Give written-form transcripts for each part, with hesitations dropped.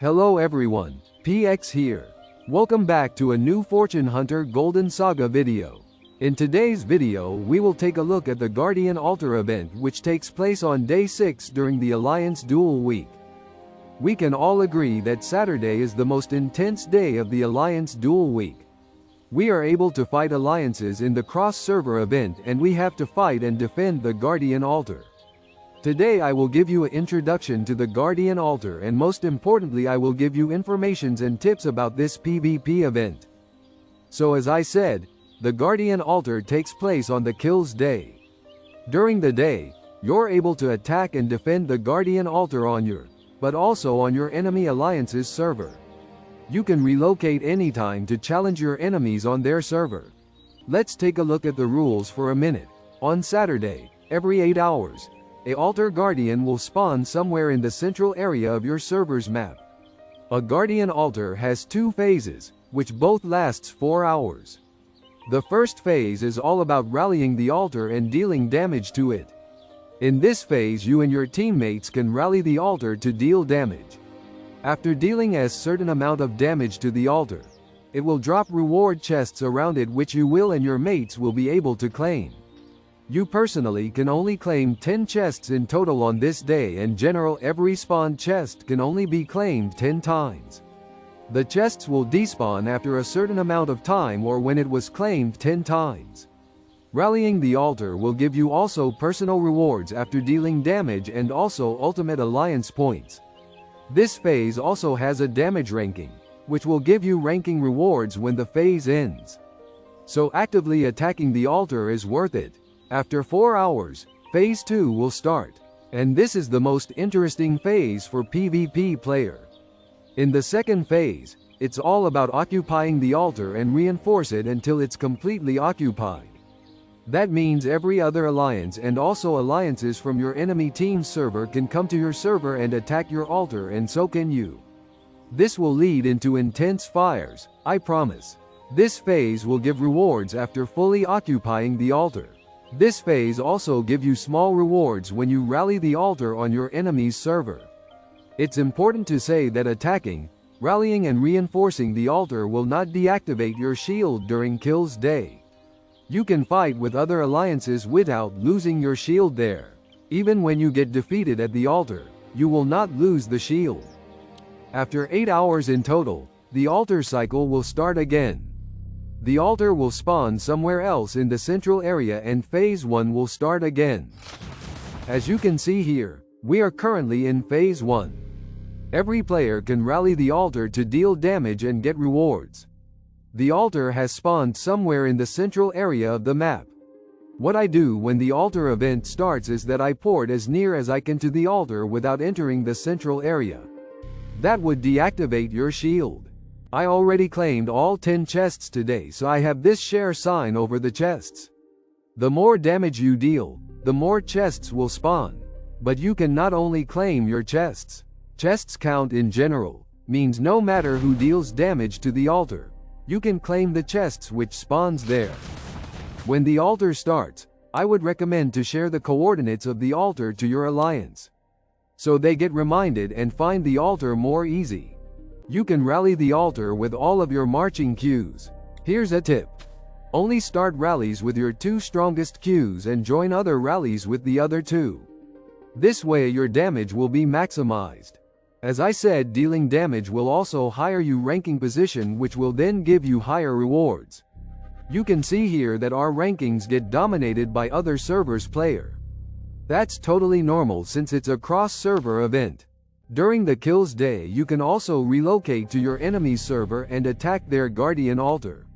Hello everyone, PX here. Welcome back to a new Fortune Hunter Golden Saga video. In today's video we will take a look at the Guardian Altar event which takes place on day 6 during the Alliance Duel Week. We can all agree that Saturday is the most intense day of the Alliance Duel Week. We are able to fight alliances in the cross-server event and we have to fight and defend the Guardian Altar. Today I will give you an introduction to the Guardian Altar and most importantly I will give you informations and tips about this PvP event. So as I said, the Guardian Altar takes place on the Kills Day. During the day, you're able to attack and defend the Guardian Altar on your, but also on your enemy alliance's server. You can relocate anytime to challenge your enemies on their server. Let's take a look at the rules for a minute. On Saturday, every 8 hours, an Altar Guardian will spawn somewhere in the central area of your server's map. A Guardian Altar has 2 phases, which both lasts 4 hours. The first phase is all about rallying the altar and dealing damage to it. In this phase you and your teammates can rally the altar to deal damage. After dealing a certain amount of damage to the altar, it will drop reward chests around it which you will and your mates will be able to claim. You personally can only claim 10 chests in total on this day and general every spawned chest can only be claimed 10 times. The chests will despawn after a certain amount of time or when it was claimed 10 times. Rallying the altar will give you also personal rewards after dealing damage and also ultimate alliance points. This phase also has a damage ranking, which will give you ranking rewards when the phase ends. So actively attacking the altar is worth it. After 4 hours, Phase 2 will start, and this is the most interesting phase for PvP player. In the second phase, it's all about occupying the altar and reinforce it until it's completely occupied. That means every other alliance and also alliances from your enemy team's server can come to your server and attack your altar and so can you. This will lead into intense fires, I promise. This phase will give rewards after fully occupying the altar. This phase also gives you small rewards when you rally the altar on your enemy's server. It's important to say that attacking, rallying and reinforcing the altar will not deactivate your shield during Kills Day. You can fight with other alliances without losing your shield there. Even when you get defeated at the altar, you will not lose the shield. After 8 hours in total, the altar cycle will start again. The altar will spawn somewhere else in the central area and Phase 1 will start again. As you can see here, we are currently in Phase 1. Every player can rally the altar to deal damage and get rewards. The altar has spawned somewhere in the central area of the map. What I do when the altar event starts is that I port as near as I can to the altar without entering the central area. That would deactivate your shield. I already claimed all 10 chests today so I have this share sign over the chests. The more damage you deal, the more chests will spawn. But you can not only claim your chests. Chests count in general, means no matter who deals damage to the altar, you can claim the chests which spawns there. When the altar starts, I would recommend to share the coordinates of the altar to your alliance. So they get reminded and find the altar more easy. You can rally the altar with all of your marching queues. Here's a tip. Only start rallies with your 2 strongest queues and join other rallies with the other 2. This way your damage will be maximized. As I said, dealing damage will also higher you ranking position which will then give you higher rewards. You can see here that our rankings get dominated by other servers' player. That's totally normal since it's a cross-server event. During the Kills Day you can also relocate to your enemy's server and attack their Guardian Altar.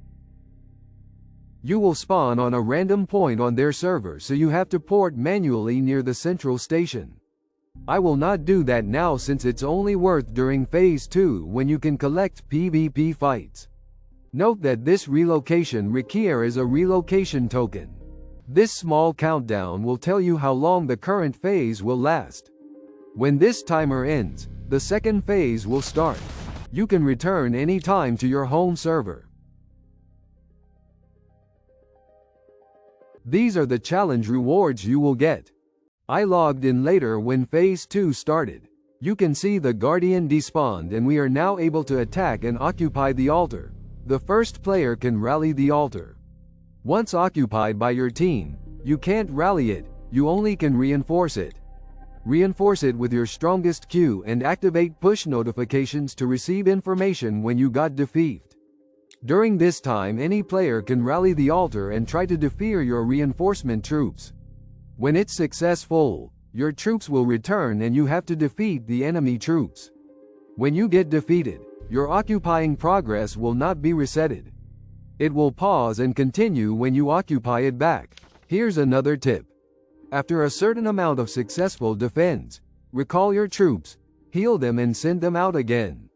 You will spawn on a random point on their server so you have to port manually near the central station. I will not do that now since it's only worth during Phase 2 when you can collect PvP fights. Note that this relocation requires a relocation token. This small countdown will tell you how long the current phase will last. When this timer ends, the second phase will start. You can return any time to your home server. These are the challenge rewards you will get. I logged in later when Phase 2 started. You can see the Guardian despawned and we are now able to attack and occupy the altar. The first player can rally the altar. Once occupied by your team, you can't rally it, you only can reinforce it. Reinforce it with your strongest Q and activate push notifications to receive information when you got defeated. During this time any player can rally the altar and try to defeat your reinforcement troops. When it's successful, your troops will return and you have to defeat the enemy troops. When you get defeated, your occupying progress will not be resetted. It will pause and continue when you occupy it back. Here's another tip. After a certain amount of successful defense, recall your troops, heal them and send them out again.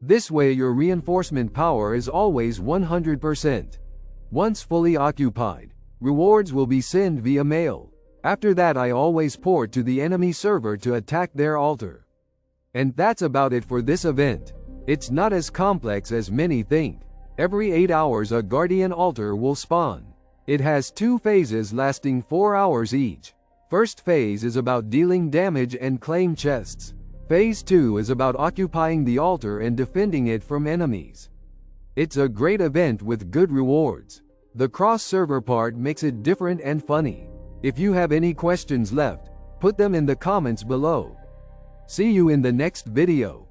This way your reinforcement power is always 100%. Once fully occupied, rewards will be sent via mail. After that I always port to the enemy server to attack their altar. And that's about it for this event. It's not as complex as many think. Every 8 hours a Guardian altar will spawn. It has 2 phases lasting 4 hours each. First phase is about dealing damage and claim chests. Phase 2 is about occupying the altar and defending it from enemies. It's a great event with good rewards. The cross-server part makes it different and funny. If you have any questions left, put them in the comments below. See you in the next video.